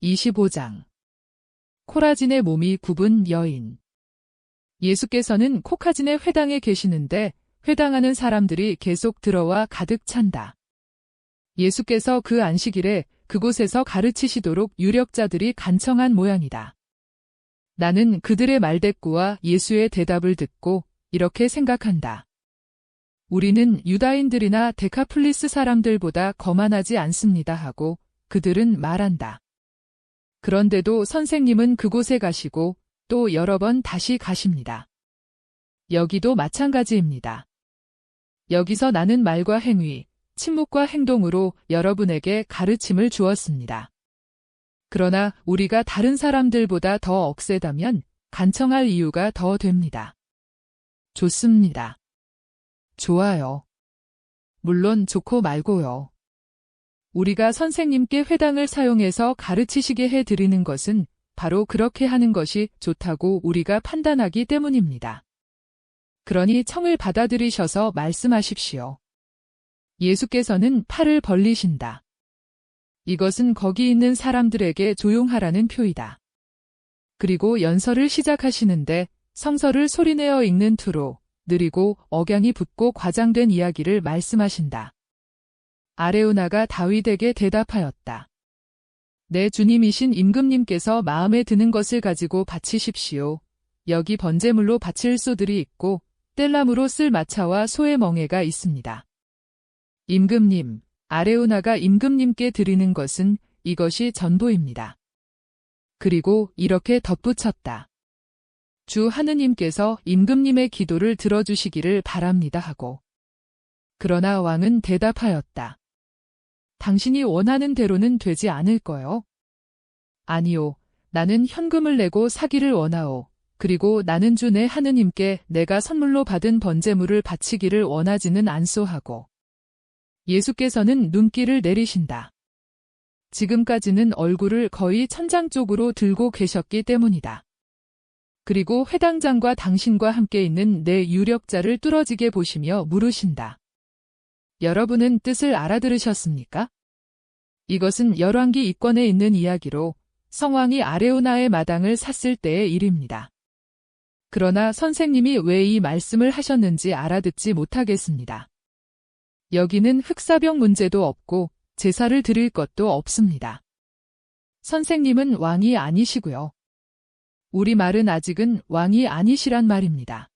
25장 코라진의 몸이 굽은 여인. 예수께서는 코카진의 회당에 계시는데 회당하는 사람들이 계속 들어와 가득 찬다. 예수께서 그 안식일에 그곳에서 가르치시도록 유력자들이 간청한 모양이다. 나는 그들의 말대꾸와 예수의 대답을 듣고 이렇게 생각한다. 우리는 유다인들이나 데카플리스 사람들보다 거만하지 않습니다 하고 그들은 말한다. 그런데도 선생님은 그곳에 가시고 또 여러 번 다시 가십니다. 여기도 마찬가지입니다. 여기서 나는 말과 행위, 침묵과 행동으로 여러분에게 가르침을 주었습니다. 그러나 우리가 다른 사람들보다 더 억세다면 간청할 이유가 더 됩니다. 좋습니다. 좋아요. 물론 좋고 말고요. 우리가 선생님께 회당을 사용해서 가르치시게 해드리는 것은 바로 그렇게 하는 것이 좋다고 우리가 판단하기 때문입니다. 그러니 청을 받아들이셔서 말씀하십시오. 예수께서는 팔을 벌리신다. 이것은 거기 있는 사람들에게 조용하라는 표이다. 그리고 연설을 시작하시는데 성서를 소리내어 읽는 투로 느리고 억양이 붙고 과장된 이야기를 말씀하신다. 아레오나가 다윗에게 대답하였다. 내 주님이신 임금님께서 마음에 드는 것을 가지고 바치십시오. 여기 번제물로 바칠 소들이 있고 뗄람으로 쓸 마차와 소의 멍에가 있습니다. 임금님, 아레오나가 임금님께 드리는 것은 이것이 전부입니다. 그리고 이렇게 덧붙였다. 주 하느님께서 임금님의 기도를 들어주시기를 바랍니다 하고. 그러나 왕은 대답하였다. 당신이 원하는 대로는 되지 않을 거요. 아니요, 나는 현금을 내고 사기를 원하오. 그리고 나는 주 내 하느님께 내가 선물로 받은 번제물을 바치기를 원하지는 않소 하고. 예수께서는 눈길을 내리신다. 지금까지는 얼굴을 거의 천장 쪽으로 들고 계셨기 때문이다. 그리고 회당장과 당신과 함께 있는 내 유력자를 뚫어지게 보시며 물으신다. 여러분은 뜻을 알아들으셨습니까? 이것은 열왕기 2권에 있는 이야기로 성왕이 아레오나의 마당을 샀을 때의 일입니다. 그러나 선생님이 왜 이 말씀을 하셨는지 알아듣지 못하겠습니다. 여기는 흑사병 문제도 없고 제사를 드릴 것도 없습니다. 선생님은 왕이 아니시고요. 우리 말은 아직은 왕이 아니시란 말입니다.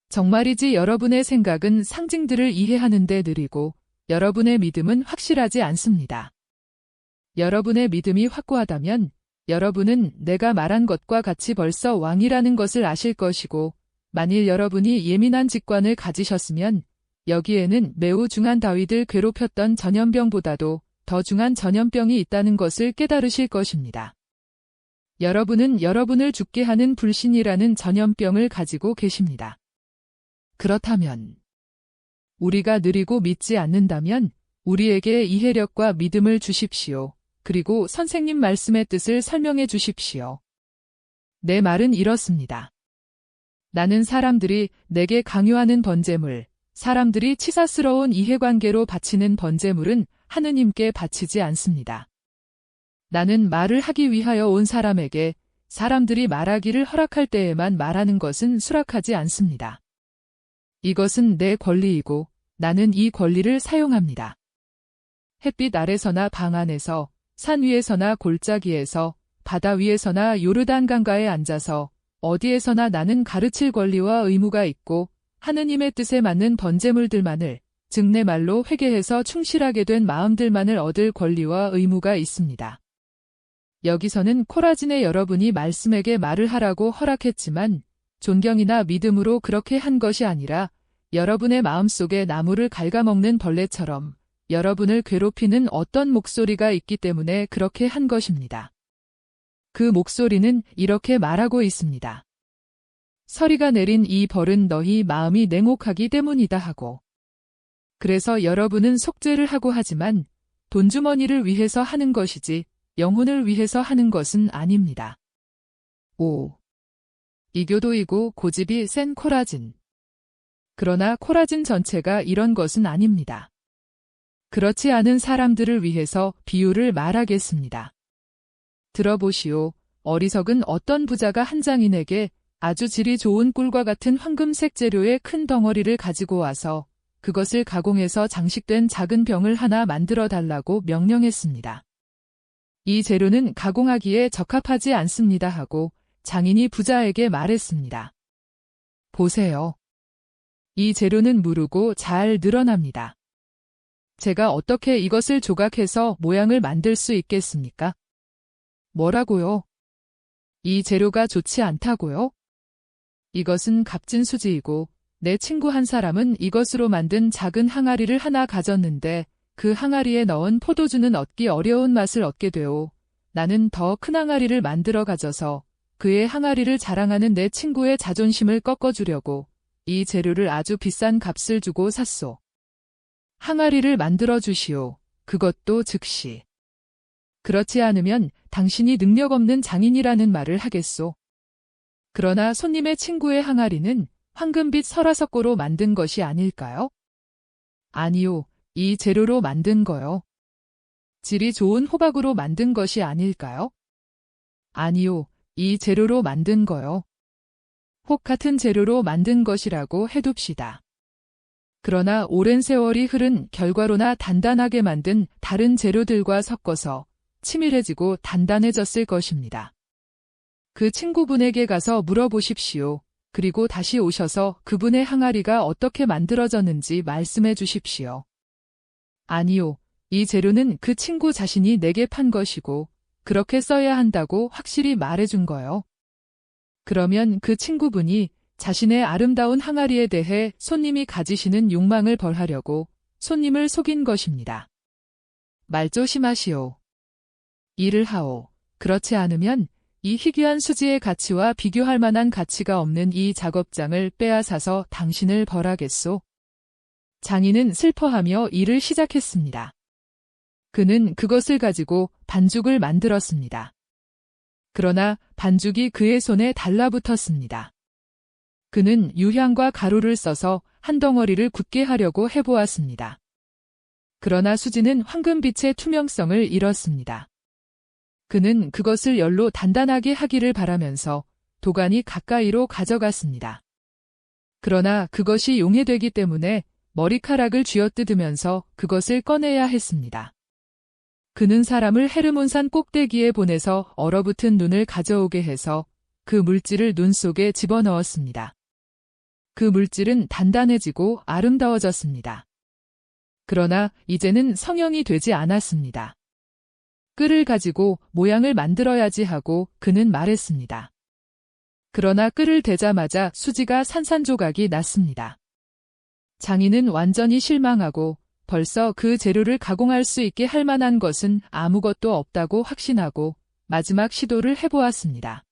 정말이지 여러분의 생각은 상징들을 이해하는 데 느리고 여러분의 믿음은 확실하지 않습니다. 여러분의 믿음이 확고하다면 여러분은 내가 말한 것과 같이 벌써 왕이라는 것을 아실 것이고 만일 여러분이 예민한 직관을 가지셨으면 여기에는 매우 중한 다윗을 괴롭혔던 전염병보다도 더 중한 전염병이 있다는 것을 깨달으실 것입니다. 여러분은 여러분을 죽게 하는 불신이라는 전염병을 가지고 계십니다. 그렇다면 우리가 느리고 믿지 않는다면 우리에게 이해력과 믿음을 주십시오. 그리고 선생님 말씀의 뜻을 설명해 주십시오. 내 말은 이렇습니다. 나는 사람들이 내게 강요하는 번제물, 사람들이 치사스러운 이해관계로 바치는 번제물은 하느님께 바치지 않습니다. 나는 말을 하기 위하여 온 사람에게 사람들이 말하기를 허락할 때에만 말하는 것은 수락하지 않습니다. 이것은 내 권리이고 나는 이 권리를 사용합니다. 햇빛 아래서나 방 안에서, 산 위에서나 골짜기에서, 바다 위에서나 요르단 강가에 앉아서 어디에서나 나는 가르칠 권리와 의무가 있고 하느님의 뜻에 맞는 번제물들만을, 즉 내 말로 회개해서 충실하게 된 마음들만을 얻을 권리와 의무가 있습니다. 여기서는 코라진의 여러분이 말씀에게 말을 하라고 허락했지만 존경이나 믿음으로 그렇게 한 것이 아니라 여러분의 마음속에 나무를 갉아먹는 벌레처럼 여러분을 괴롭히는 어떤 목소리가 있기 때문에 그렇게 한 것입니다. 그 목소리는 이렇게 말하고 있습니다. 서리가 내린 이 벌은 너희 마음이 냉혹하기 때문이다 하고. 그래서 여러분은 속죄를 하고 하지만 돈주머니를 위해서 하는 것이지 영혼을 위해서 하는 것은 아닙니다. 5. 이교도이고 고집이 센 코라진. 그러나 코라진 전체가 이런 것은 아닙니다. 그렇지 않은 사람들을 위해서 비유를 말하겠습니다. 들어보시오. 어리석은 어떤 부자가 한 장인에게 아주 질이 좋은 꿀과 같은 황금색 재료의 큰 덩어리를 가지고 와서 그것을 가공해서 장식된 작은 병을 하나 만들어 달라고 명령했습니다. 이 재료는 가공하기에 적합하지 않습니다 하고 장인이 부자에게 말했습니다. 보세요. 이 재료는 무르고 잘 늘어납니다. 제가 어떻게 이것을 조각해서 모양을 만들 수 있겠습니까? 뭐라고요? 이 재료가 좋지 않다고요? 이것은 값진 수지이고 내 친구 한 사람은 이것으로 만든 작은 항아리를 하나 가졌는데 그 항아리에 넣은 포도주는 얻기 어려운 맛을 얻게 되오. 나는 더 큰 항아리를 만들어 가져서 그의 항아리를 자랑하는 내 친구의 자존심을 꺾어주려고 이 재료를 아주 비싼 값을 주고 샀소. 항아리를 만들어 주시오. 그것도 즉시. 그렇지 않으면 당신이 능력 없는 장인이라는 말을 하겠소. 그러나 손님의 친구의 항아리는 황금빛 설화석고로 만든 것이 아닐까요? 아니요, 이 재료로 만든 거요. 질이 좋은 호박으로 만든 것이 아닐까요? 아니요, 이 재료로 만든 거요. 혹 같은 재료로 만든 것이라고 해둡시다. 그러나 오랜 세월이 흐른 결과로나 단단하게 만든 다른 재료들과 섞어서 치밀해지고 단단해졌을 것입니다. 그 친구분에게 가서 물어보십시오. 그리고 다시 오셔서 그분의 항아리가 어떻게 만들어졌는지 말씀해 주십시오. 아니요, 이 재료는 그 친구 자신이 내게 판 것이고 그렇게 써야 한다고 확실히 말해준 거요. 그러면 그 친구분이 자신의 아름다운 항아리에 대해 손님이 가지시는 욕망을 벌하려고 손님을 속인 것입니다. 말 조심하시오. 일을 하오. 그렇지 않으면 이 희귀한 수지의 가치와 비교할 만한 가치가 없는 이 작업장을 빼앗아서 당신을 벌하겠소. 장인은 슬퍼하며 일을 시작했습니다. 그는 그것을 가지고 반죽을 만들었습니다. 그러나 반죽이 그의 손에 달라붙었습니다. 그는 유향과 가루를 써서 한 덩어리를 굳게 하려고 해보았습니다. 그러나 수지는 황금빛의 투명성을 잃었습니다. 그는 그것을 열로 단단하게 하기를 바라면서 도가니 가까이로 가져갔습니다. 그러나 그것이 용해되기 때문에 머리카락을 쥐어뜯으면서 그것을 꺼내야 했습니다. 그는 사람을 헤르몬산 꼭대기에 보내서 얼어붙은 눈을 가져오게 해서 그 물질을 눈 속에 집어넣었습니다. 그 물질은 단단해지고 아름다워졌습니다. 그러나 이제는 성형이 되지 않았습니다. 끈을 가지고 모양을 만들어야지 하고 그는 말했습니다. 그러나 끈을 대자마자 수지가 산산조각이 났습니다. 장인은 완전히 실망하고 벌써 그 재료를 가공할 수 있게 할 만한 것은 아무것도 없다고 확신하고 마지막 시도를 해보았습니다.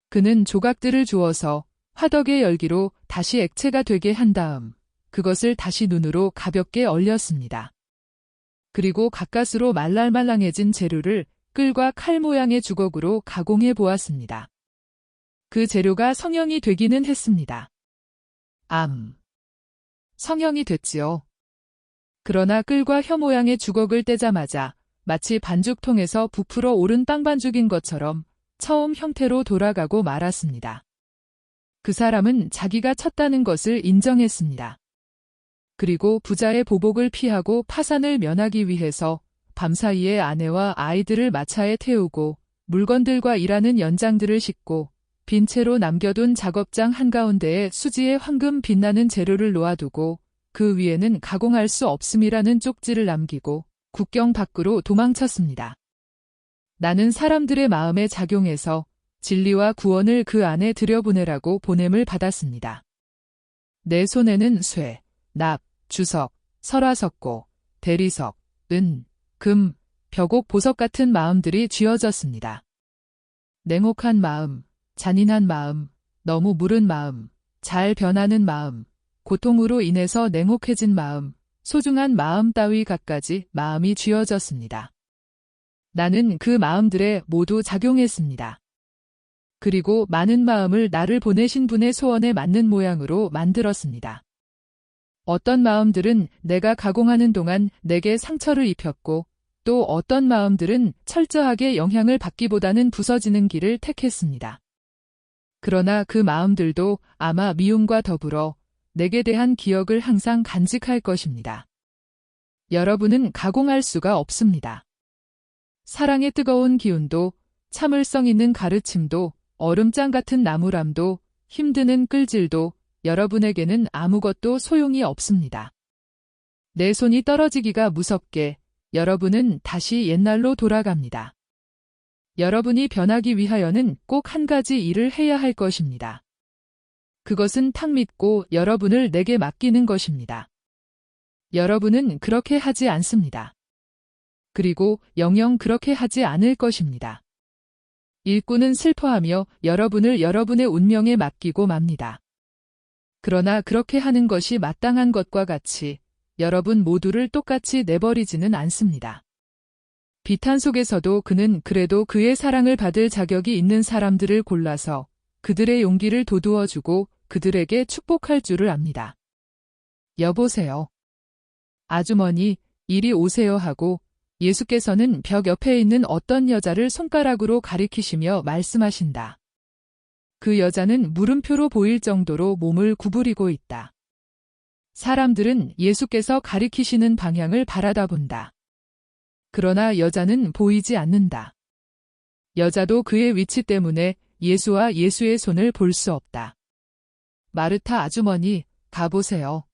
그는 조각들을 주어서 화덕의 열기로 다시 액체가 되게 한 다음 그것을 다시 눈으로 가볍게 얼렸습니다. 그리고 가까스로 말랑말랑해진 재료를 끌과 칼 모양의 주걱으로 가공해 보았습니다. 그 재료가 성형이 되기는 했습니다. 성형이 됐지요. 그러나 끌과 혀 모양의 주걱을 떼자마자 마치 반죽통에서 부풀어 오른 빵반죽인 것처럼 처음 형태로 돌아가고 말았습니다. 그 사람은 자기가 쳤다는 것을 인정했습니다. 그리고 부자의 보복을 피하고 파산을 면하기 위해서 밤사이에 아내와 아이들을 마차에 태우고 물건들과 일하는 연장들을 싣고 빈 채로 남겨둔 작업장 한가운데에 수지의 황금 빛나는 재료를 놓아두고 그 위에는 가공할 수 없음이라는 쪽지를 남기고 국경 밖으로 도망쳤습니다. 나는 사람들의 마음에 작용해서 진리와 구원을 그 안에 들여보내라고 보냄을 받았습니다. 내 손에는 쇠, 납, 주석, 설화석고, 대리석, 은, 금, 벽옥 보석 같은 마음들이 쥐어졌습니다. 냉혹한 마음, 잔인한 마음, 너무 무른 마음, 잘 변하는 마음, 고통으로 인해서 냉혹해진 마음, 소중한 마음 따위 갖가지 마음이 쥐어졌습니다. 나는 그 마음들에 모두 작용했습니다. 그리고 많은 마음을 나를 보내신 분의 소원에 맞는 모양으로 만들었습니다. 어떤 마음들은 내가 가공하는 동안 내게 상처를 입혔고 또 어떤 마음들은 철저하게 영향을 받기보다는 부서지는 길을 택했습니다. 그러나 그 마음들도 아마 미움과 더불어 내게 대한 기억을 항상 간직할 것입니다. 여러분은 가공할 수가 없습니다. 사랑의 뜨거운 기운도, 참을성 있는 가르침도, 얼음장 같은 나무람도, 힘드는 끌질도 여러분에게는 아무것도 소용이 없습니다. 내 손이 떨어지기가 무섭게 여러분은 다시 옛날로 돌아갑니다. 여러분이 변하기 위하여는 꼭 한 가지 일을 해야 할 것입니다. 그것은 탁 믿고 여러분을 내게 맡기는 것입니다. 여러분은 그렇게 하지 않습니다. 그리고 영영 그렇게 하지 않을 것입니다. 일꾼은 슬퍼하며 여러분을 여러분의 운명에 맡기고 맙니다. 그러나 그렇게 하는 것이 마땅한 것과 같이 여러분 모두를 똑같이 내버리지는 않습니다. 비탄 속에서도 그는 그래도 그의 사랑을 받을 자격이 있는 사람들을 골라서 그들의 용기를 돋우어주고 그들에게 축복할 줄을 압니다. 여보세요. 아주머니, 이리 오세요 하고 예수께서는 벽 옆에 있는 어떤 여자를 손가락으로 가리키시며 말씀하신다. 그 여자는 물음표로 보일 정도로 몸을 구부리고 있다. 사람들은 예수께서 가리키시는 방향을 바라다 본다. 그러나 여자는 보이지 않는다. 여자도 그의 위치 때문에 예수와 예수의 손을 볼 수 없다. 마르타 아주머니, 가보세요.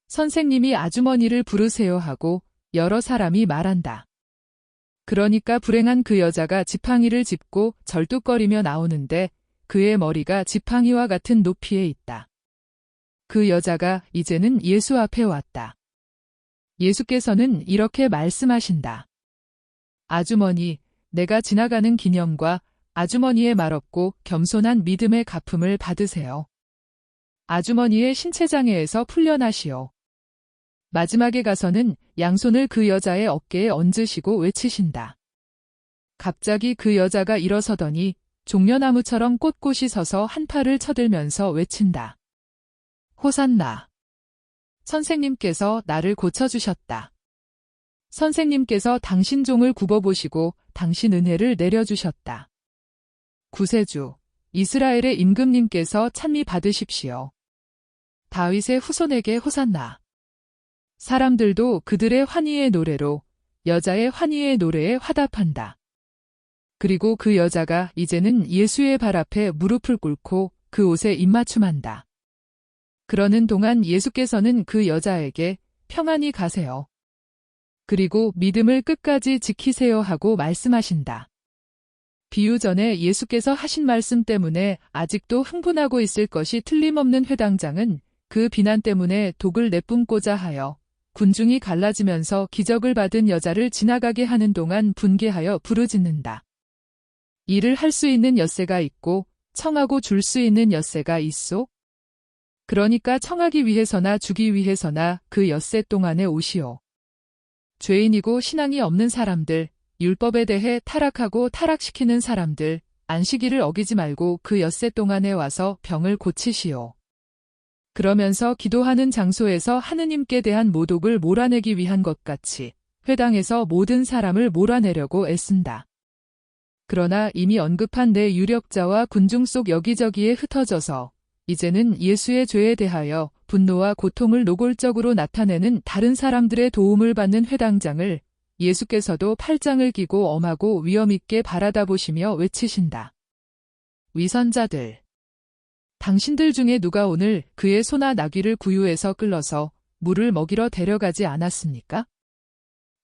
선생님이 아주머니를 부르세요 하고 여러 사람이 말한다. 그러니까 불행한 그 여자가 지팡이를 짚고 절뚝거리며 나오는데 그의 머리가 지팡이와 같은 높이에 있다. 그 여자가 이제는 예수 앞에 왔다. 예수께서는 이렇게 말씀하신다. 아주머니, 내가 지나가는 기념과 아주머니의 말없고 겸손한 믿음의 갚음을 받으세요. 아주머니의 신체장애에서 풀려나시오. 마지막에 가서는 양손을 그 여자의 어깨에 얹으시고 외치신다. 갑자기 그 여자가 일어서더니 종려나무처럼 꼿꼿이 서서 한 팔을 쳐들면서 외친다. 호산나. 선생님께서 나를 고쳐주셨다. 선생님께서 당신 종을 굽어보시고 당신 은혜를 내려주셨다. 구세주, 이스라엘의 임금님께서 찬미 받으십시오. 다윗의 후손에게 호산나. 사람들도 그들의 환희의 노래로 여자의 환희의 노래에 화답한다. 그리고 그 여자가 이제는 예수의 발 앞에 무릎을 꿇고 그 옷에 입맞춤한다. 그러는 동안 예수께서는 그 여자에게 평안히 가세요. 그리고 믿음을 끝까지 지키세요 하고 말씀하신다. 비유 전에 예수께서 하신 말씀 때문에 아직도 흥분하고 있을 것이 틀림없는 회당장은 그 비난 때문에 독을 내뿜고자 하여 군중이 갈라지면서 기적을 받은 여자를 지나가게 하는 동안 분개하여 부르짖는다. 일을 할 수 있는 엿새가 있고 청하고 줄 수 있는 엿새가 있소? 그러니까 청하기 위해서나 주기 위해서나 그 엿새 동안에 오시오. 죄인이고 신앙이 없는 사람들, 율법에 대해 타락하고 타락시키는 사람들, 안식일을 어기지 말고 그 엿새 동안에 와서 병을 고치시오. 그러면서 기도하는 장소에서 하느님께 대한 모독을 몰아내기 위한 것 같이 회당에서 모든 사람을 몰아내려고 애쓴다. 그러나 이미 언급한 내 유력자와 군중 속 여기저기에 흩어져서 이제는 예수의 죄에 대하여 분노와 고통을 노골적으로 나타내는 다른 사람들의 도움을 받는 회당장을 예수께서도 팔짱을 끼고 엄하고 위엄있게 바라다보시며 외치신다. 위선자들. 당신들 중에 누가 오늘 그의 소나 나귀를 구유에서 끌러서 물을 먹이러 데려가지 않았습니까?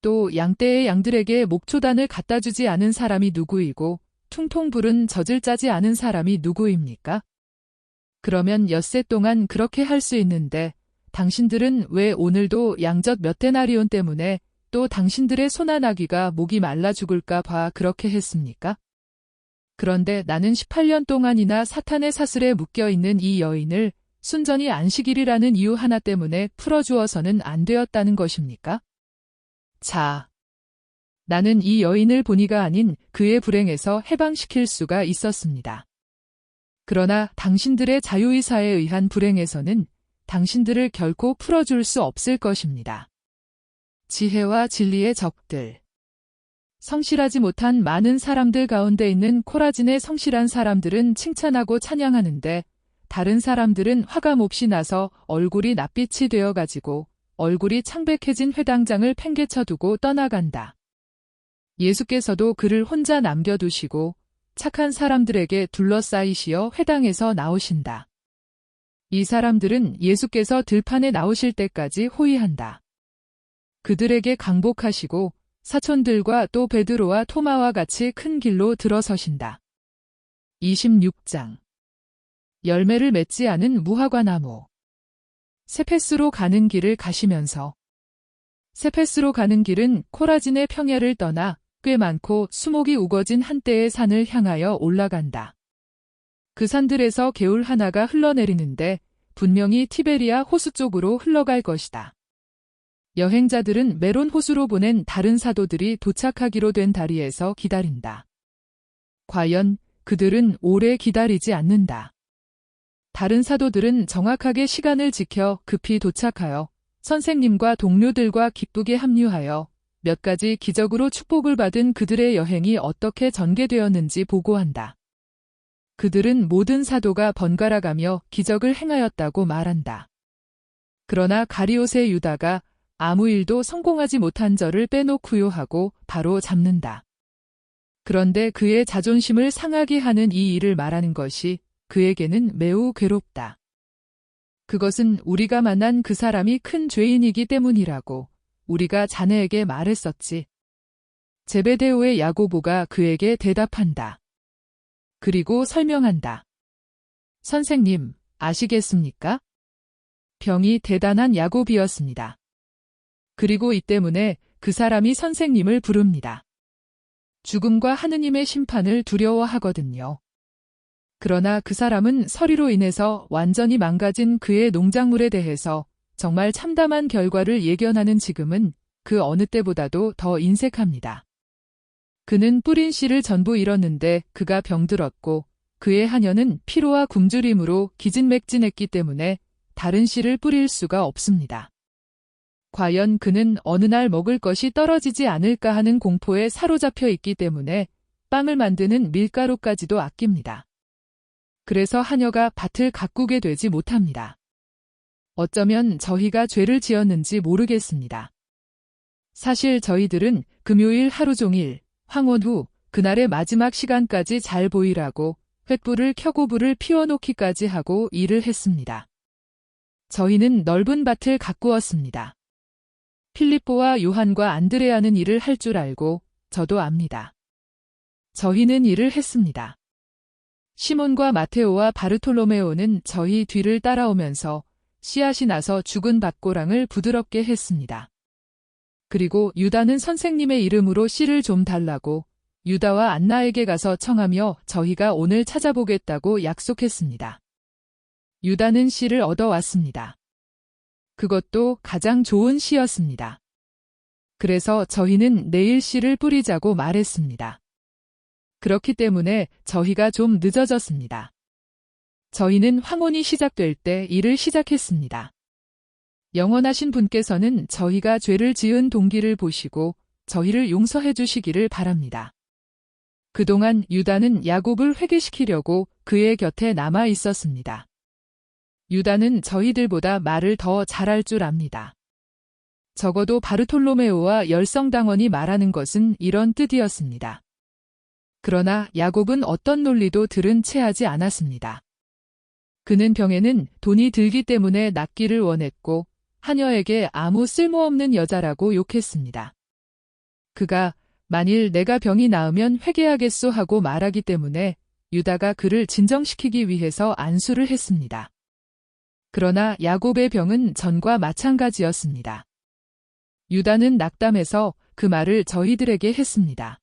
또 양떼의 양들에게 목초단을 갖다 주지 않은 사람이 누구이고 퉁퉁 부른 젖을 짜지 않은 사람이 누구입니까? 그러면 엿새 동안 그렇게 할 수 있는데 당신들은 왜 오늘도 양젖 몇 데나리온 때문에 또 당신들의 소나 나귀가 목이 말라 죽을까 봐 그렇게 했습니까? 그런데 나는 18년 동안이나 사탄의 사슬에 묶여있는 이 여인을 순전히 안식일이라는 이유 하나 때문에 풀어주어서는 안 되었다는 것입니까? 자, 나는 이 여인을 본이가 아닌 그의 불행에서 해방시킬 수가 있었습니다. 그러나 당신들의 자유의사에 의한 불행에서는 당신들을 결코 풀어줄 수 없을 것입니다. 지혜와 진리의 적들. 성실하지 못한 많은 사람들 가운데 있는 코라진의 성실한 사람들은 칭찬하고 찬양하는데 다른 사람들은 화가 몹시 나서 얼굴이 낯빛이 되어가지고 얼굴이 창백해진 회당장을 팽개쳐두고 떠나간다. 예수께서도 그를 혼자 남겨두시고 착한 사람들에게 둘러싸이시어 회당에서 나오신다. 이 사람들은 예수께서 들판에 나오실 때까지 호위한다. 그들에게 강복하시고 사촌들과 또 베드로와 토마와 같이 큰 길로 들어서신다. 26장 열매를 맺지 않은 무화과 나무. 세페스로 가는 길을 가시면서. 세페스로 가는 길은 코라진의 평야를 떠나 꽤 많고 수목이 우거진 한때의 산을 향하여 올라간다. 그 산들에서 개울 하나가 흘러내리는데 분명히 티베리아 호수 쪽으로 흘러갈 것이다. 여행자들은 메론 호수로 보낸 다른 사도들이 도착하기로 된 다리에서 기다린다. 과연 그들은 오래 기다리지 않는다. 다른 사도들은 정확하게 시간을 지켜 급히 도착하여 선생님과 동료들과 기쁘게 합류하여 몇 가지 기적으로 축복을 받은 그들의 여행이 어떻게 전개되었는지 보고한다. 그들은 모든 사도가 번갈아가며 기적을 행하였다고 말한다. 그러나 가리옷의 유다가 아무 일도 성공하지 못한 저를 빼놓고요 하고 바로 잡는다. 그런데 그의 자존심을 상하게 하는 이 일을 말하는 것이 그에게는 매우 괴롭다. 그것은 우리가 만난 그 사람이 큰 죄인이기 때문이라고 우리가 자네에게 말했었지. 제베데오의 야고보가 그에게 대답한다. 그리고 설명한다. 선생님, 아시겠습니까? 병이 대단한 야곱이었습니다. 그리고 이 때문에 그 사람이 선생님을 부릅니다. 죽음과 하느님의 심판을 두려워하거든요. 그러나 그 사람은 서리로 인해서 완전히 망가진 그의 농작물에 대해서 정말 참담한 결과를 예견하는 지금은 그 어느 때보다도 더 인색합니다. 그는 뿌린 씨를 전부 잃었는데 그가 병들었고 그의 하녀는 피로와 굶주림으로 기진맥진했기 때문에 다른 씨를 뿌릴 수가 없습니다. 과연 그는 어느 날 먹을 것이 떨어지지 않을까 하는 공포에 사로잡혀 있기 때문에 빵을 만드는 밀가루까지도 아낍니다. 그래서 하녀가 밭을 가꾸게 되지 못합니다. 어쩌면 저희가 죄를 지었는지 모르겠습니다. 사실 저희들은 금요일 하루 종일 황혼 후 그날의 마지막 시간까지 잘 보이라고 횃불을 켜고 불을 피워놓기까지 하고 일을 했습니다. 저희는 넓은 밭을 가꾸었습니다. 필립보와 요한과 안드레아는 일을 할 줄 알고 저도 압니다. 저희는 일을 했습니다. 시몬과 마테오와 바르톨로메오는 저희 뒤를 따라오면서 씨앗이 나서 죽은 밭고랑을 부드럽게 했습니다. 그리고 유다는 선생님의 이름으로 씨를 좀 달라고 유다와 안나에게 가서 청하며 저희가 오늘 찾아보겠다고 약속했습니다. 유다는 씨를 얻어왔습니다. 그것도 가장 좋은 씨였습니다. 그래서 저희는 내일 씨를 뿌리자고 말했습니다. 그렇기 때문에 저희가 좀 늦어졌습니다. 저희는 황혼이 시작될 때 일을 시작했습니다. 영원하신 분께서는 저희가 죄를 지은 동기를 보시고 저희를 용서해 주시기를 바랍니다. 그동안 유다는 야곱을 회개시키려고 그의 곁에 남아 있었습니다. 유다는 저희들보다 말을 더 잘할 줄 압니다. 적어도 바르톨로메오와 열성당원이 말하는 것은 이런 뜻이었습니다. 그러나 야곱은 어떤 논리도 들은 채 하지 않았습니다. 그는 병에는 돈이 들기 때문에 낫기를 원했고 하녀에게 아무 쓸모없는 여자라고 욕했습니다. 그가 만일 내가 병이 나으면 회개하겠소 하고 말하기 때문에 유다가 그를 진정시키기 위해서 안수를 했습니다. 그러나 야곱의 병은 전과 마찬가지였습니다. 유다는 낙담해서 그 말을 저희들에게 했습니다.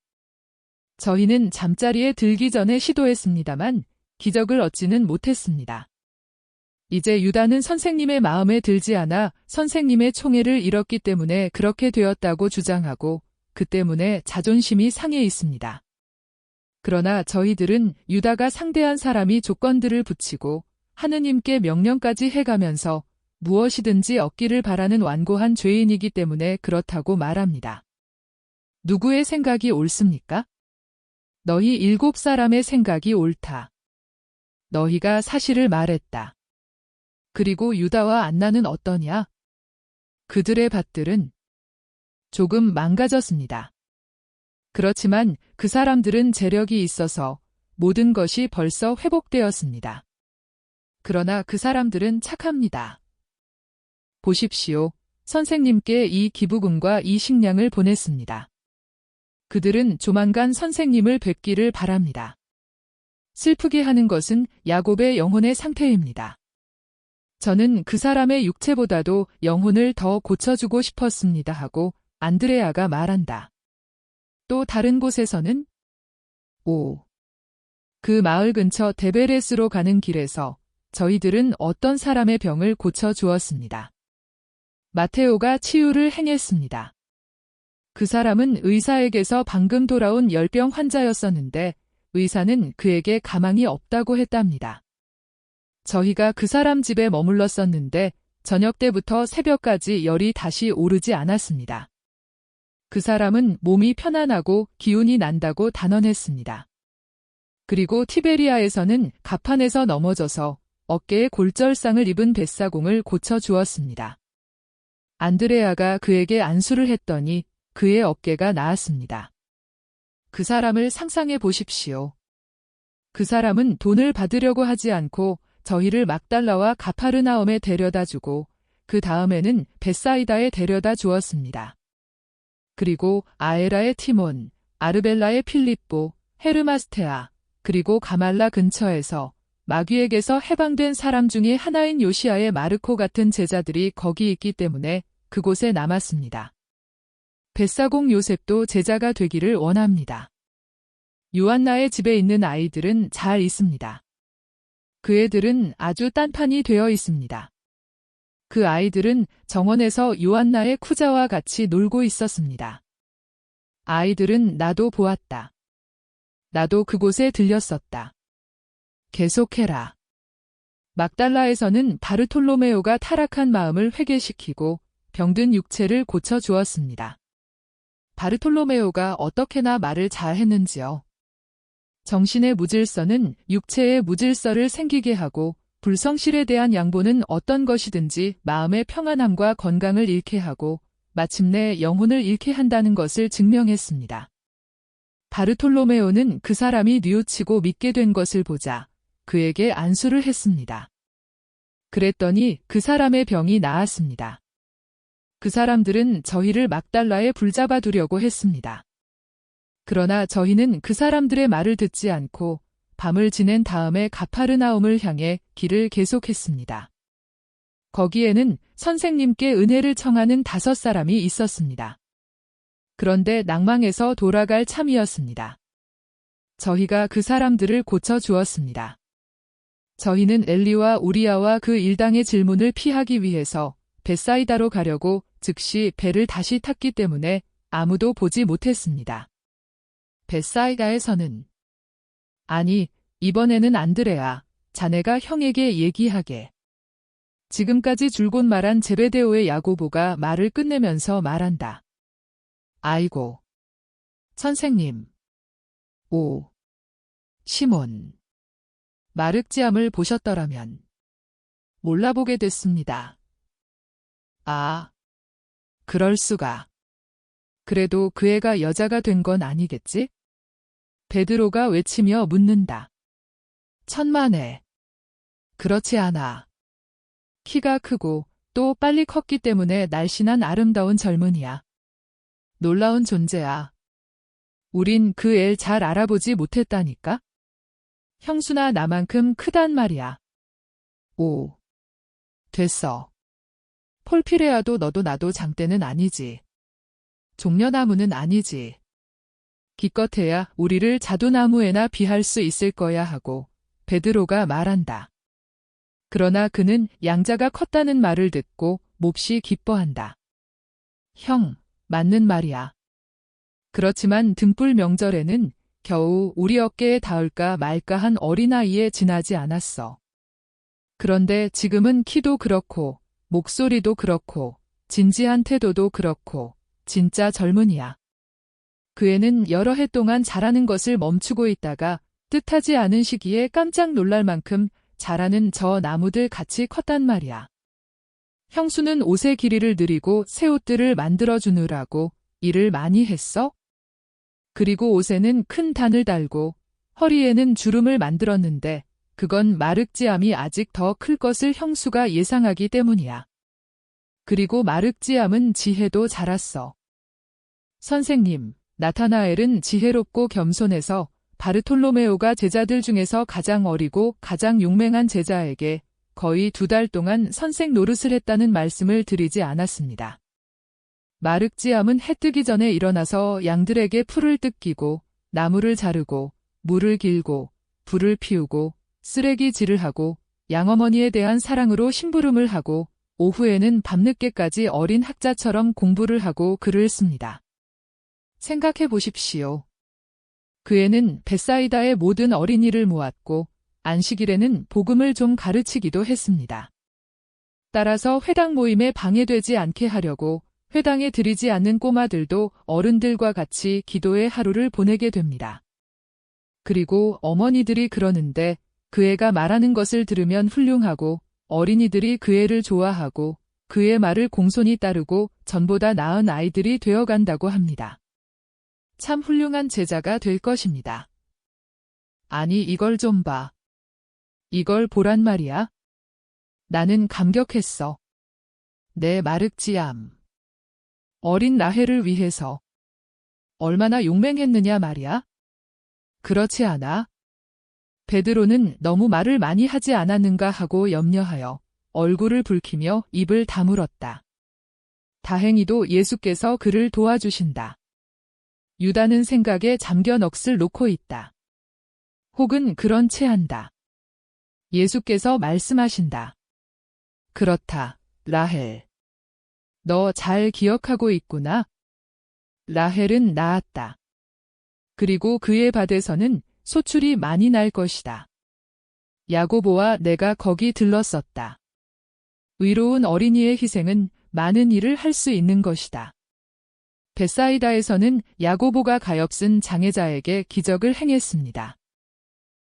저희는 잠자리에 들기 전에 시도했습니다만 기적을 얻지는 못했습니다. 이제 유다는 선생님의 마음에 들지 않아 선생님의 총애를 잃었기 때문에 그렇게 되었다고 주장하고 그 때문에 자존심이 상해 있습니다. 그러나 저희들은 유다가 상대한 사람이 조건들을 붙이고 하느님께 명령까지 해가면서 무엇이든지 얻기를 바라는 완고한 죄인이기 때문에 그렇다고 말합니다. 누구의 생각이 옳습니까? 너희 7사람의 생각이 옳다. 너희가 사실을 말했다. 그리고 유다와 안나는 어떠냐? 그들의 밭들은 조금 망가졌습니다. 그렇지만 그 사람들은 재력이 있어서 모든 것이 벌써 회복되었습니다. 그러나 그 사람들은 착합니다. 보십시오. 선생님께 이 기부금과 이 식량을 보냈습니다. 그들은 조만간 선생님을 뵙기를 바랍니다. 슬프게 하는 것은 야곱의 영혼의 상태입니다. 저는 그 사람의 육체보다도 영혼을 더 고쳐주고 싶었습니다 하고 안드레아가 말한다. 또 다른 곳에서는 그 마을 근처 데베레스로 가는 길에서 저희들은 어떤 사람의 병을 고쳐주었습니다. 마테오가 치유를 행했습니다. 그 사람은 의사에게서 방금 돌아온 열병 환자였었는데 의사는 그에게 가망이 없다고 했답니다. 저희가 그 사람 집에 머물렀었는데 저녁 때부터 새벽까지 열이 다시 오르지 않았습니다. 그 사람은 몸이 편안하고 기운이 난다고 단언했습니다. 그리고 티베리아에서는 가판에서 넘어져서 어깨에 골절상을 입은 뱃사공을 고쳐주었습니다. 안드레아가 그에게 안수를 했더니 그의 어깨가 나았습니다. 그 사람을 상상해 보십시오. 그 사람은 돈을 받으려고 하지 않고 저희를 막달라와 가파르나움에 데려다주고 그 다음에는 벳사이다에 데려다 주었습니다. 그리고 아에라의 티몬, 아르벨라의 필립보, 헤르마스테아, 그리고 가말라 근처에서 마귀에게서 해방된 사람 중에 하나인 요시아의 마르코 같은 제자들이 거기 있기 때문에 그곳에 남았습니다. 벳사공 요셉도 제자가 되기를 원합니다. 요한나의 집에 있는 아이들은 잘 있습니다. 그 애들은 아주 딴판이 되어 있습니다. 그 아이들은 정원에서 요한나의 쿠자와 같이 놀고 있었습니다. 아이들은 나도 보았다. 나도 그곳에 들렸었다. 계속해라. 막달라에서는 바르톨로메오가 타락한 마음을 회개시키고 병든 육체를 고쳐주었습니다. 바르톨로메오가 어떻게나 말을 잘했는지요. 정신의 무질서는 육체의 무질서를 생기게 하고 불성실에 대한 양보는 어떤 것이든지 마음의 평안함과 건강을 잃게 하고 마침내 영혼을 잃게 한다는 것을 증명했습니다. 바르톨로메오는 그 사람이 뉘우치고 믿게 된 것을 보자 그에게 안수를 했습니다. 그랬더니 그 사람의 병이 나았습니다. 그 사람들은 저희를 막달라에 붙잡아 두려고 했습니다. 그러나 저희는 그 사람들의 말을 듣지 않고 밤을 지낸 다음에 가파르나움을 향해 길을 계속했습니다. 거기에는 선생님께 은혜를 청하는 5사람이 있었습니다. 그런데 낭망해서 돌아갈 참이었습니다. 저희가 그 사람들을 고쳐주었습니다. 저희는 엘리와 우리아와 그 일당의 질문을 피하기 위해서 벳사이다로 가려고 즉시 배를 다시 탔기 때문에 아무도 보지 못했습니다. 벳사이다에서는 아니, 이번에는 안드레아, 자네가 형에게 얘기하게. 지금까지 줄곧 말한 제베데오의 야고보가 말을 끝내면서 말한다. 아이고. 선생님. 시몬. 마륵지암을 보셨더라면 몰라보게 됐습니다. 아, 그럴 수가. 그래도 그 애가 여자가 된 건 아니겠지? 베드로가 외치며 묻는다. 천만에. 그렇지 않아. 키가 크고 또 빨리 컸기 때문에 날씬한 아름다운 젊은이야. 놀라운 존재야. 우린 그 애 잘 알아보지 못했다니까? 형수나 나만큼 크단 말이야. 됐어. 폴피레아도 너도 나도 장대는 아니지. 종려나무는 아니지. 기껏해야 우리를 자두나무에나 비할 수 있을 거야 하고 베드로가 말한다. 그러나 그는 양자가 컸다는 말을 듣고 몹시 기뻐한다. 형, 맞는 말이야. 그렇지만 등불 명절에는 겨우 우리 어깨에 닿을까 말까 한 어린아이에 지나지 않았어. 그런데 지금은 키도 그렇고 목소리도 그렇고 진지한 태도도 그렇고 진짜 젊은이야. 그 애는 여러 해 동안 자라는 것을 멈추고 있다가 뜻하지 않은 시기에 깜짝 놀랄 만큼 자라는 저 나무들 같이 컸단 말이야. 형수는 옷의 길이를 늘리고 새 옷들을 만들어주느라고 일을 많이 했어? 그리고 옷에는 큰 단을 달고 허리에는 주름을 만들었는데 그건 마륵지암이 아직 더 클 것을 형수가 예상하기 때문이야. 그리고 마륵지암은 지혜도 자랐어. 선생님, 나타나엘은 지혜롭고 겸손해서 바르톨로메오가 제자들 중에서 가장 어리고 가장 용맹한 제자에게 거의 2달 동안 선생 노릇을 했다는 말씀을 드리지 않았습니다. 마륵지암은 해 뜨기 전에 일어나서 양들에게 풀을 뜯기고 나무를 자르고 물을 길고 불을 피우고 쓰레기질을 하고 양어머니에 대한 사랑으로 심부름을 하고 오후에는 밤늦게까지 어린 학자처럼 공부를 하고 글을 씁니다. 생각해 보십시오. 그 애는 벳사이다의 모든 어린이를 모았고 안식일에는 복음을 좀 가르치기도 했습니다. 따라서 회당 모임에 방해되지 않게 하려고 회당에 들이지 않는 꼬마들도 어른들과 같이 기도의 하루를 보내게 됩니다. 그리고 어머니들이 그러는데 그 애가 말하는 것을 들으면 훌륭하고 어린이들이 그 애를 좋아하고 그의 말을 공손히 따르고 전보다 나은 아이들이 되어간다고 합니다. 참 훌륭한 제자가 될 것입니다. 아니 이걸 좀 봐. 이걸 보란 말이야. 나는 감격했어. 내 마륵지암. 어린 라헬을 위해서. 얼마나 용맹했느냐 말이야. 그렇지 않아? 베드로는 너무 말을 많이 하지 않았는가 하고 염려하여 얼굴을 붉히며 입을 다물었다. 다행히도 예수께서 그를 도와주신다. 유다는 생각에 잠겨 넋을 놓고 있다. 혹은 그런 체한다. 예수께서 말씀하신다. 그렇다, 라헬. 너 잘 기억하고 있구나. 라헬은 낳았다. 그리고 그의 밭에서는 소출이 많이 날 것이다. 야고보와 내가 거기 들렀었다. 의로운 어린이의 희생은 많은 일을 할 수 있는 것이다. 벳사이다에서는 야고보가 가엾은 장애자에게 기적을 행했습니다.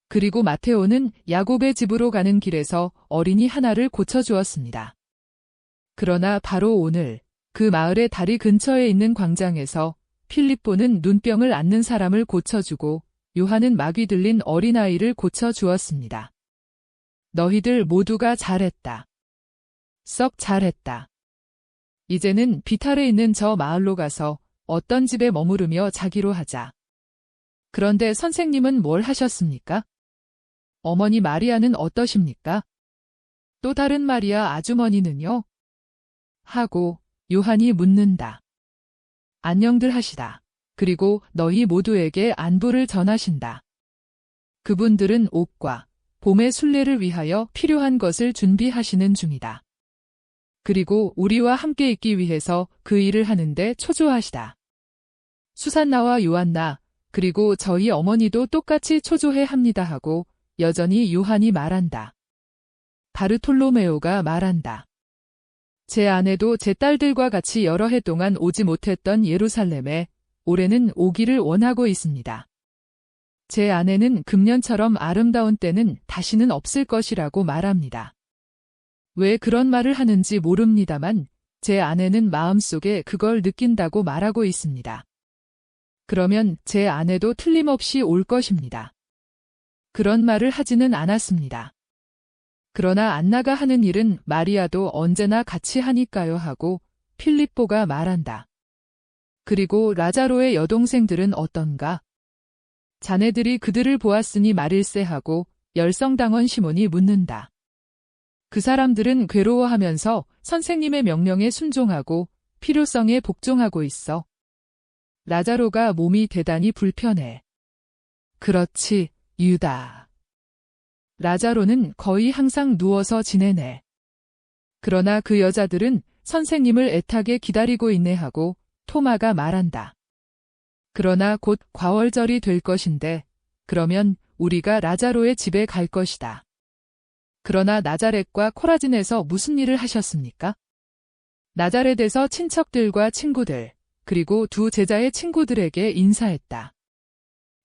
그리고 마테오는 야곱의 집으로 가는 길에서 어린이 하나를 고쳐주었습니다. 그러나 바로 오늘 그 마을의 다리 근처에 있는 광장에서 필립보는 눈병을 앓는 사람을 고쳐주고 요한은 마귀 들린 어린아이를 고쳐주었습니다. 너희들 모두가 잘했다. 썩 잘했다. 이제는 비탈에 있는 저 마을로 가서 어떤 집에 머무르며 자기로 하자. 그런데 선생님은 뭘 하셨습니까? 어머니 마리아는 어떠십니까? 또 다른 마리아 아주머니는요? 하고 요한이 묻는다. 안녕들 하시다. 그리고 너희 모두에게 안부를 전하신다. 그분들은 옷과 봄의 순례를 위하여 필요한 것을 준비하시는 중이다. 그리고 우리와 함께 있기 위해서 그 일을 하는데 초조하시다. 수산나와 요한나, 그리고 저희 어머니도 똑같이 초조해 합니다 하고 여전히 요한이 말한다. 바르톨로메오가 말한다. 제 아내도 제 딸들과 같이 여러 해 동안 오지 못했던 예루살렘에 올해는 오기를 원하고 있습니다. 제 아내는 금년처럼 아름다운 때는 다시는 없을 것이라고 말합니다. 왜 그런 말을 하는지 모릅니다만 제 아내는 마음속에 그걸 느낀다고 말하고 있습니다. 그러면 제 아내도 틀림없이 올 것입니다. 그런 말을 하지는 않았습니다. 그러나 안나가 하는 일은 마리아도 언제나 같이 하니까요 하고 필립보가 말한다. 그리고 라자로의 여동생들은 어떤가? 자네들이 그들을 보았으니 말일세 하고 열성당원 시몬이 묻는다. 그 사람들은 괴로워하면서 선생님의 명령에 순종하고 필요성에 복종하고 있어. 라자로가 몸이 대단히 불편해. 그렇지, 유다. 라자로는 거의 항상 누워서 지내네. 그러나 그 여자들은 선생님을 애타게 기다리고 있네 하고 토마가 말한다. 그러나 곧 과월절이 될 것인데 그러면 우리가 라자로의 집에 갈 것이다. 그러나 나자렛과 코라진에서 무슨 일을 하셨습니까? 나자렛에서 친척들과 친구들, 그리고 두 제자의 친구들에게 인사했다.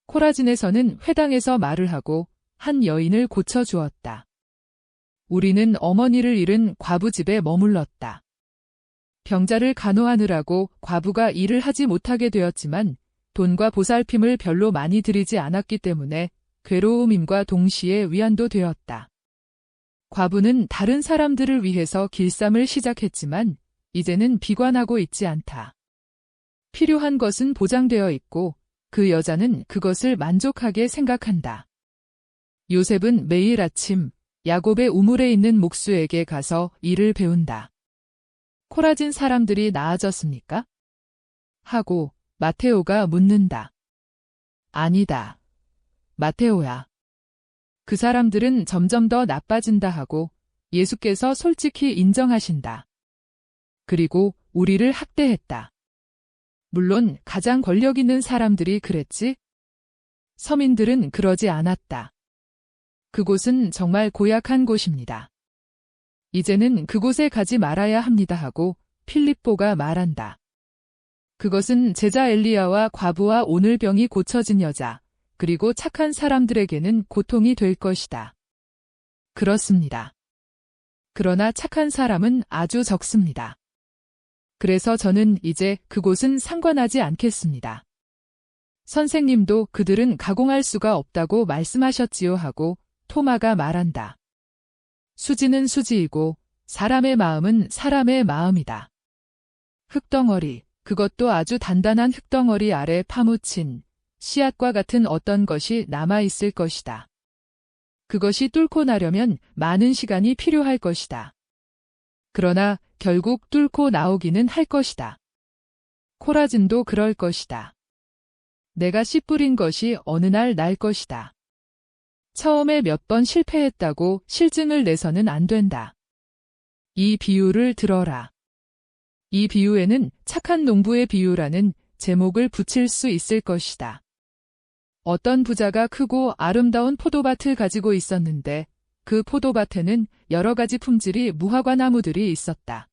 코라진에서는 회당에서 말을 하고 한 여인을 고쳐주었다. 우리는 어머니를 잃은 과부 집에 머물렀다. 병자를 간호하느라고 과부가 일을 하지 못하게 되었지만 돈과 보살핌을 별로 많이 들이지 않았기 때문에 괴로움임과 동시에 위안도 되었다. 과부는 다른 사람들을 위해서 길쌈을 시작했지만 이제는 비관하고 있지 않다. 필요한 것은 보장되어 있고 그 여자는 그것을 만족하게 생각한다. 요셉은 매일 아침 야곱의 우물에 있는 목수에게 가서 일을 배운다. 코라진 사람들이 나아졌습니까? 하고 마테오가 묻는다. 아니다. 마테오야. 그 사람들은 점점 더 나빠진다 하고 예수께서 솔직히 인정하신다. 그리고 우리를 학대했다. 물론 가장 권력 있는 사람들이 그랬지? 서민들은 그러지 않았다. 그곳은 정말 고약한 곳입니다. 이제는 그곳에 가지 말아야 합니다 하고 필립보가 말한다. 그것은 제자 엘리야와 과부와 오늘 병이 고쳐진 여자, 그리고 착한 사람들에게는 고통이 될 것이다. 그렇습니다. 그러나 착한 사람은 아주 적습니다. 그래서 저는 이제 그곳은 상관하지 않겠습니다. 선생님도 그들은 가공할 수가 없다고 말씀하셨지요 하고 토마가 말한다. 수지는 수지이고 사람의 마음은 사람의 마음이다. 흙덩어리, 그것도 아주 단단한 흙덩어리 아래 파묻힌 씨앗과 같은 어떤 것이 남아있을 것이다. 그것이 뚫고 나려면 많은 시간이 필요할 것이다. 그러나 결국 뚫고 나오기는 할 것이다. 코라진도 그럴 것이다. 내가 씨 뿌린 것이 어느 날 날 것이다. 처음에 몇 번 실패했다고 실증을 내서는 안 된다. 이 비유를 들어라. 이 비유에는 착한 농부의 비유라는 제목을 붙일 수 있을 것이다. 어떤 부자가 크고 아름다운 포도밭을 가지고 있었는데 그 포도밭에는 여러 가지 품질이 무화과 나무들이 있었다.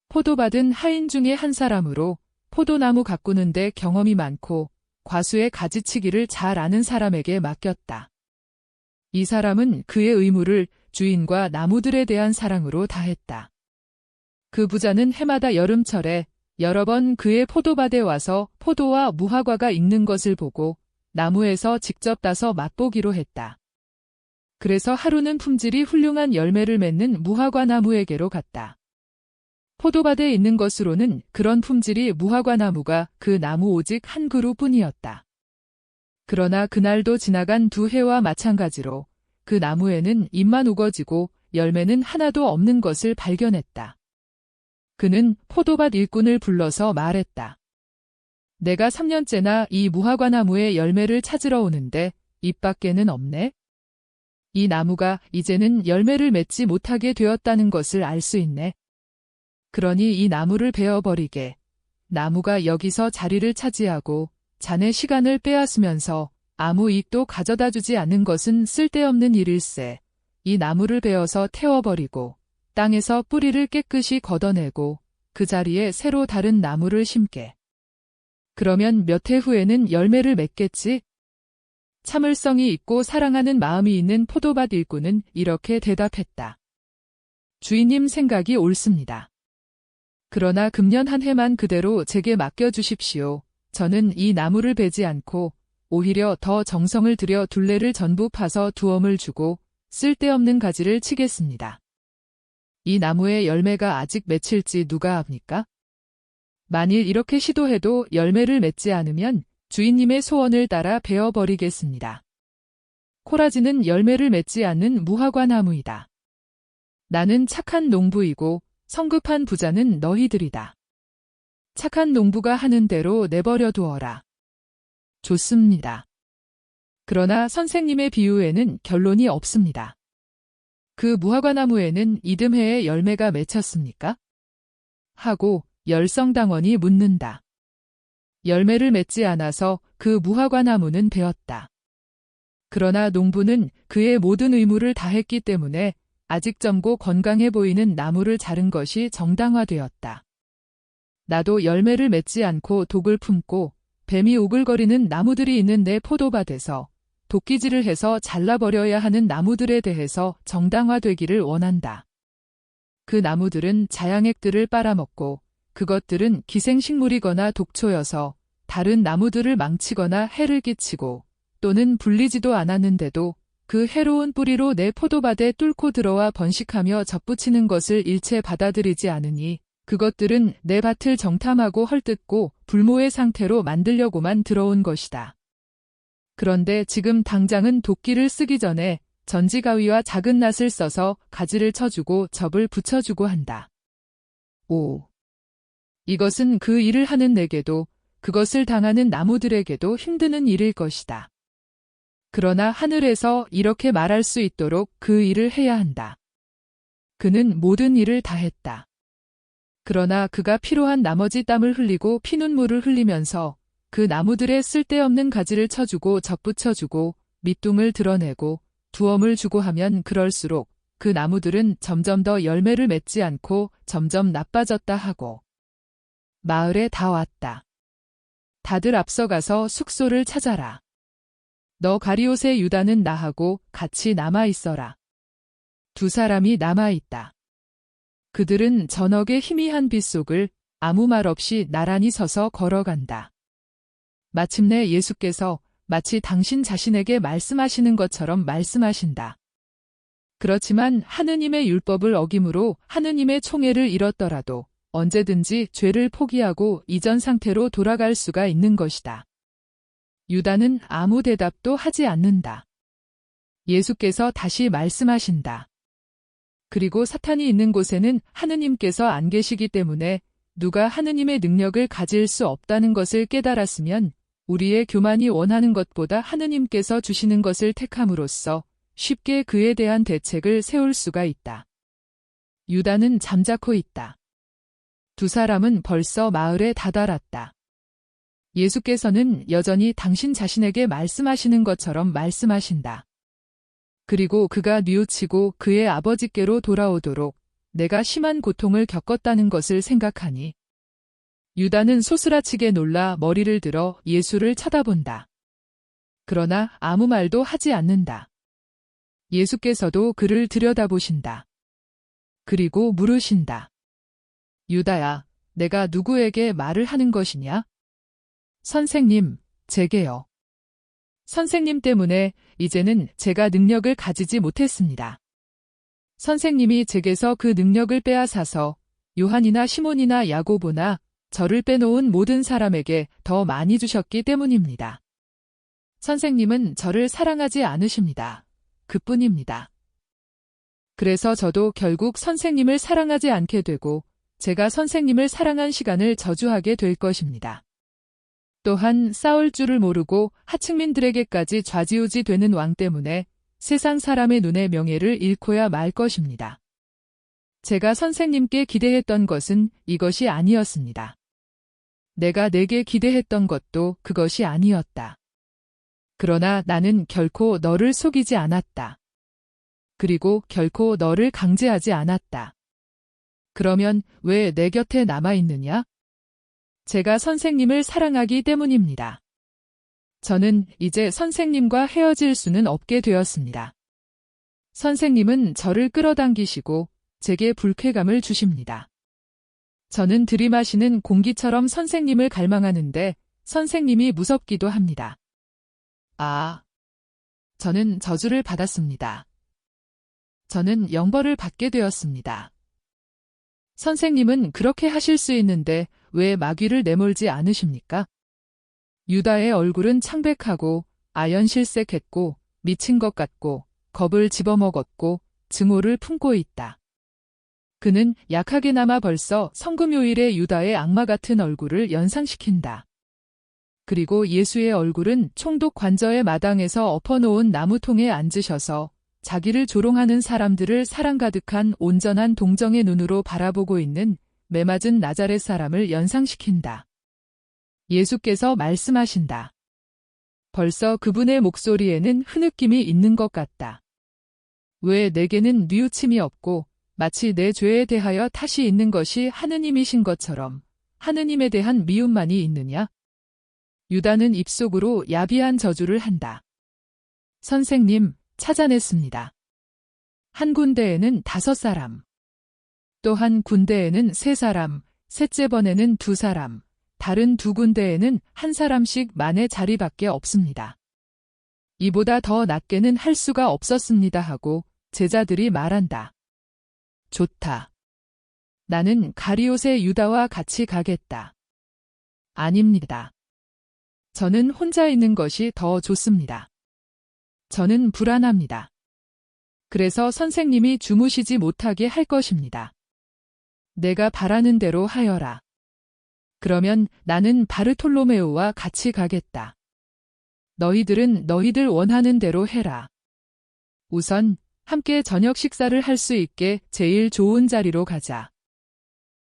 포도밭은 하인 중에 한 사람으로 포도나무 가꾸는데 경험이 많고 과수의 가지치기를 잘 아는 사람에게 맡겼다. 이 사람은 그의 의무를 주인과 나무들에 대한 사랑으로 다했다. 그 부자는 해마다 여름철에 여러 번 그의 포도밭에 와서 포도와 무화과가 익는 것을 보고 나무에서 직접 따서 맛보기로 했다. 그래서 하루는 품질이 훌륭한 열매를 맺는 무화과 나무에게로 갔다. 포도밭에 있는 것으로는 그런 품질이 무화과 나무가 그 나무 오직 한 그루뿐이었다. 그러나 그날도 지나간 두 해와 마찬가지로 그 나무에는 잎만 우거지고 열매는 하나도 없는 것을 발견했다. 그는 포도밭 일꾼을 불러서 말했다. 내가 3년째나 이 무화과 나무의 열매를 찾으러 오는데 잎밖에는 없네. 이 나무가 이제는 열매를 맺지 못하게 되었다는 것을 알 수 있네. 그러니 이 나무를 베어버리게. 나무가 여기서 자리를 차지하고 자네 시간을 빼앗으면서 아무 이익도 가져다 주지 않는 것은 쓸데없는 일일세. 이 나무를 베어서 태워버리고 땅에서 뿌리를 깨끗이 걷어내고 그 자리에 새로 다른 나무를 심게. 그러면 몇 해 후에는 열매를 맺겠지? 참을성이 있고 사랑하는 마음이 있는 포도밭 일꾼은 이렇게 대답했다. 주인님 생각이 옳습니다. 그러나 금년 한 해만 그대로 제게 맡겨주십시오. 저는 이 나무를 베지 않고 오히려 더 정성을 들여 둘레를 전부 파서 두엄을 주고 쓸데없는 가지를 치겠습니다. 이 나무의 열매가 아직 맺힐지 누가 압니까? 만일 이렇게 시도해도 열매를 맺지 않으면 주인님의 소원을 따라 베어버리겠습니다. 코라지는 열매를 맺지 않는 무화과 나무이다. 나는 착한 농부이고 성급한 부자는 너희들이다. 착한 농부가 하는 대로 내버려 두어라. 좋습니다. 그러나 선생님의 비유에는 결론이 없습니다. 그 무화과 나무에는 이듬해에 열매가 맺혔습니까? 하고 열성당원이 묻는다. 열매를 맺지 않아서 그 무화과 나무는 베었다. 그러나 농부는 그의 모든 의무를 다했기 때문에 아직 젊고 건강해 보이는 나무를 자른 것이 정당화되었다. 나도 열매를 맺지 않고 독을 품고 뱀이 오글거리는 나무들이 있는 내 포도밭에서 도끼질을 해서 잘라버려야 하는 나무들에 대해서 정당화되기를 원한다. 그 나무들은 자양액들을 빨아먹고 그것들은 기생식물이거나 독초여서 다른 나무들을 망치거나 해를 끼치고 또는 불리지도 않았는데도 그 해로운 뿌리로 내 포도밭에 뚫고 들어와 번식하며 접붙이는 것을 일체 받아들이지 않으니 그것들은 내 밭을 정탐하고 헐뜯고 불모의 상태로 만들려고만 들어온 것이다. 그런데 지금 당장은 도끼를 쓰기 전에 전지가위와 작은 낫을 써서 가지를 쳐주고 접을 붙여주고 한다. 5. 이것은 그 일을 하는 내게도 그것을 당하는 나무들에게도 힘드는 일일 것이다. 그러나 하늘에서 이렇게 말할 수 있도록 그 일을 해야 한다. 그는 모든 일을 다 했다. 그러나 그가 필요한 나머지 땀을 흘리고 피눈물을 흘리면서 그 나무들의 쓸데없는 가지를 쳐주고 접붙여주고 밑둥을 드러내고 두엄을 주고 하면 그럴수록 그 나무들은 점점 더 열매를 맺지 않고 점점 나빠졌다 하고 마을에 다 왔다. 다들 앞서가서 숙소를 찾아라. 너 가리옷의 유다는 나하고 같이 남아 있어라. 두 사람이 남아 있다. 그들은 저녁의 희미한 빛 속을 아무 말 없이 나란히 서서 걸어간다. 마침내 예수께서 마치 당신 자신에게 말씀하시는 것처럼 말씀하신다. 그렇지만 하느님의 율법을 어김으로 하느님의 총애를 잃었더라도 언제든지 죄를 포기하고 이전 상태로 돌아갈 수가 있는 것이다. 유다는 아무 대답도 하지 않는다. 예수께서 다시 말씀하신다. 그리고 사탄이 있는 곳에는 하느님께서 안 계시기 때문에 누가 하느님의 능력을 가질 수 없다는 것을 깨달았으면 우리의 교만이 원하는 것보다 하느님께서 주시는 것을 택함으로써 쉽게 그에 대한 대책을 세울 수가 있다. 유다는 잠자코 있다. 두 사람은 벌써 마을에 다다랐다. 예수께서는 여전히 당신 자신에게 말씀하시는 것처럼 말씀하신다. 그리고 그가 뉘우치고 그의 아버지께로 돌아오도록 내가 심한 고통을 겪었다는 것을 생각하니 유다는 소스라치게 놀라 머리를 들어 예수를 쳐다본다. 그러나 아무 말도 하지 않는다. 예수께서도 그를 들여다보신다. 그리고 물으신다. 유다야, 내가 누구에게 말을 하는 것이냐? 선생님, 제게요. 선생님 때문에 이제는 제가 능력을 가지지 못했습니다. 선생님이 제게서 그 능력을 빼앗아서 요한이나 시몬이나 야고보나 저를 빼놓은 모든 사람에게 더 많이 주셨기 때문입니다. 선생님은 저를 사랑하지 않으십니다. 그뿐입니다. 그래서 저도 결국 선생님을 사랑하지 않게 되고 제가 선생님을 사랑한 시간을 저주하게 될 것입니다. 또한 싸울 줄을 모르고 하층민들에게까지 좌지우지 되는 왕 때문에 세상 사람의 눈에 명예를 잃고야 말 것입니다. 제가 선생님께 기대했던 것은 이것이 아니었습니다. 내가 내게 기대했던 것도 그것이 아니었다. 그러나 나는 결코 너를 속이지 않았다. 그리고 결코 너를 강제하지 않았다. 그러면 왜 내 곁에 남아 있느냐? 제가 선생님을 사랑하기 때문입니다. 저는 이제 선생님과 헤어질 수는 없게 되었습니다. 선생님은 저를 끌어당기시고 제게 불쾌감을 주십니다. 저는 들이마시는 공기처럼 선생님을 갈망하는데 선생님이 무섭기도 합니다. 아, 저는 저주를 받았습니다. 저는 영벌을 받게 되었습니다. 선생님은 그렇게 하실 수 있는데 왜 마귀를 내몰지 않으십니까? 유다의 얼굴은 창백하고 아연실색했고 미친 것 같고 겁을 집어먹었고 증오를 품고 있다. 그는 약하게나마 벌써 성금요일의 유다의 악마 같은 얼굴을 연상시킨다. 그리고 예수의 얼굴은 총독 관저의 마당에서 엎어놓은 나무통에 앉으셔서 자기를 조롱하는 사람들을 사랑 가득한 온전한 동정의 눈으로 바라보고 있는 메맞은 나자렛 사람을 연상시킨다. 예수께서 말씀하신다. 벌써 그분의 목소리에는 흐느낌이 있는 것 같다. 왜 내게는 뉘우침이 없고 마치 내 죄에 대하여 탓이 있는 것이 하느님이신 것처럼 하느님에 대한 미움만이 있느냐? 유다는 입속으로 야비한 저주를 한다. 선생님, 찾아냈습니다. 한 군데에는 5사람, 또 한 군데에는 3사람, 셋째 번에는 2사람, 다른 2군데에는 1사람씩 만의 자리밖에 없습니다. 이보다 더 낮게는 할 수가 없었습니다 하고 제자들이 말한다. 좋다. 나는 가리옷의 유다와 같이 가겠다. 아닙니다. 저는 혼자 있는 것이 더 좋습니다. 저는 불안합니다. 그래서 선생님이 주무시지 못하게 할 것입니다. 내가 바라는 대로 하여라. 그러면 나는 바르톨로메오와 같이 가겠다. 너희들은 너희들 원하는 대로 해라. 우선 함께 저녁 식사를 할 수 있게 제일 좋은 자리로 가자.